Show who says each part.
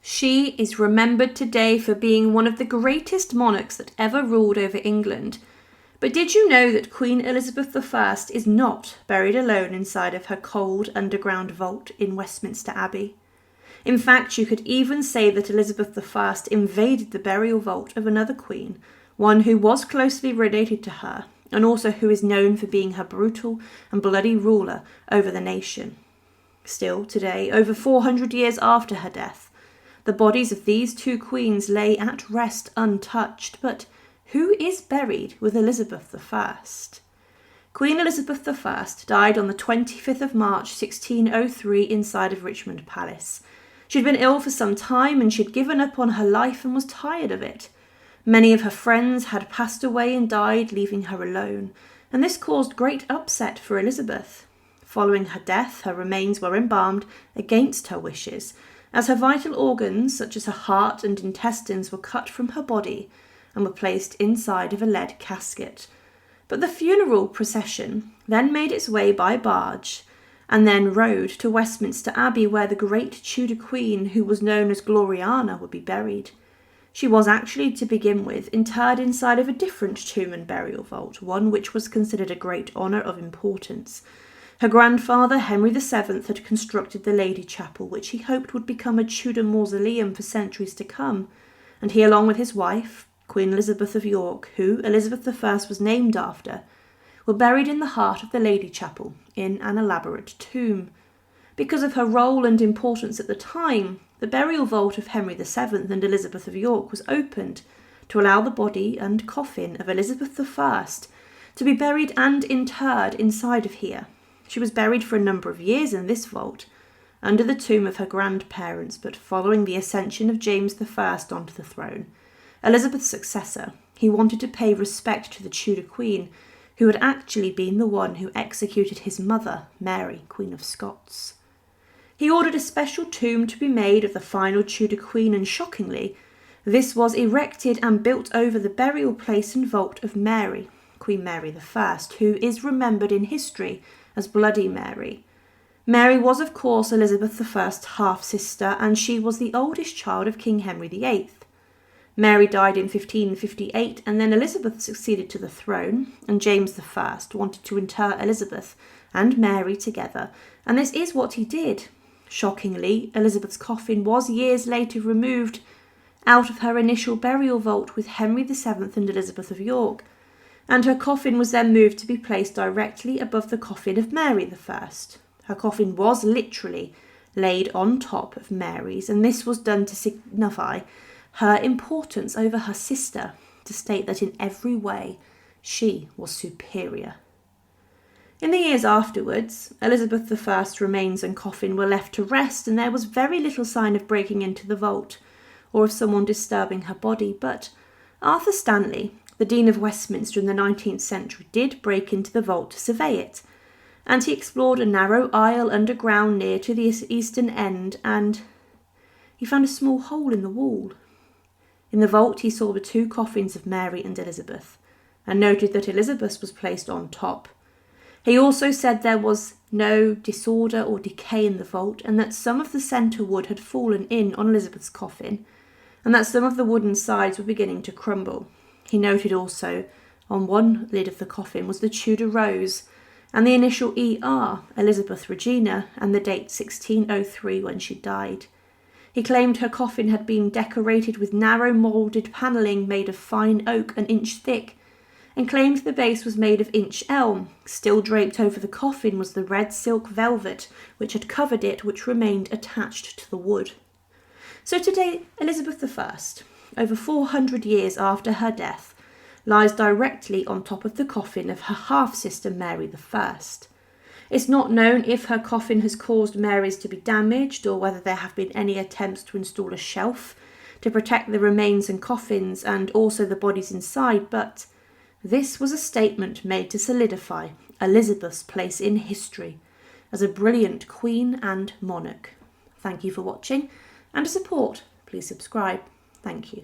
Speaker 1: She is remembered today for being one of the greatest monarchs that ever ruled over England. But did you know that Queen Elizabeth I is not buried alone inside of her cold underground vault in Westminster Abbey? In fact, you could even say that Elizabeth I invaded the burial vault of another queen, one who was closely related to her, and also who is known for being her brutal and bloody ruler over the nation. Still, today, over 400 years after her death, the bodies of these two queens lay at rest untouched, but who is buried with Elizabeth I? Queen Elizabeth I died on the 25th of March 1603 inside of Richmond Palace. She'd been ill for some time and she'd given up on her life and was tired of it. Many of her friends had passed away and died, leaving her alone, and this caused great upset for Elizabeth. Following her death, her remains were embalmed against her wishes, as her vital organs, such as her heart and intestines, were cut from her body and were placed inside of a lead casket. But the funeral procession then made its way by barge and then rode to Westminster Abbey, where the great Tudor Queen, who was known as Gloriana, would be buried. She was actually, to begin with, interred inside of a different tomb and burial vault, one which was considered a great honour of importance. Her grandfather, Henry VII, had constructed the Lady Chapel, which he hoped would become a Tudor mausoleum for centuries to come, and he, along with his wife, Queen Elizabeth of York, who Elizabeth I was named after, were buried in the heart of the Lady Chapel in an elaborate tomb. Because of her role and importance at the time, the burial vault of Henry VII and Elizabeth of York was opened to allow the body and coffin of Elizabeth I to be buried and interred inside of here. She was buried for a number of years in this vault, under the tomb of her grandparents, but following the ascension of James I onto the throne, Elizabeth's successor, he wanted to pay respect to the Tudor Queen, who had actually been the one who executed his mother, Mary, Queen of Scots. He ordered a special tomb to be made of the final Tudor Queen, and shockingly, this was erected and built over the burial place and vault of Mary, Queen Mary I, who is remembered in history as Bloody Mary. Mary was, of course, Elizabeth I's half-sister, and she was the oldest child of King Henry VIII. Mary died in 1558, and then Elizabeth succeeded to the throne, and James I wanted to inter Elizabeth and Mary together, and this is what he did. Shockingly, Elizabeth's coffin was years later removed out of her initial burial vault with Henry VII and Elizabeth of York, and her coffin was then moved to be placed directly above the coffin of Mary I. Her coffin was literally laid on top of Mary's, and this was done to signify her importance over her sister, to state that in every way she was superior. In the years afterwards, Elizabeth I's remains and coffin were left to rest, and there was very little sign of breaking into the vault or of someone disturbing her body, but Arthur Stanley, the Dean of Westminster in the 19th century, did break into the vault to survey it, and he explored a narrow aisle underground near to the eastern end, and he found a small hole in the wall. In the vault he saw the two coffins of Mary and Elizabeth, and noted that Elizabeth was placed on top. He also said there was no disorder or decay in the vault, and that some of the centre wood had fallen in on Elizabeth's coffin, and that some of the wooden sides were beginning to crumble. He noted also on one lid of the coffin was the Tudor rose, and the initial ER, Elizabeth Regina, and the date 1603 when she died. He claimed her coffin had been decorated with narrow moulded panelling made of fine oak an inch thick, and claimed the base was made of inch elm. Still draped over the coffin was the red silk velvet which had covered it, which remained attached to the wood. So today, Elizabeth I, over 400 years after her death, lies directly on top of the coffin of her half-sister Mary I. It's not known if her coffin has caused Mary's to be damaged, or whether there have been any attempts to install a shelf to protect the remains and coffins and also the bodies inside, but this was a statement made to solidify Elizabeth's place in history as a brilliant queen and monarch. Thank you for watching, and to support, please subscribe. Thank you.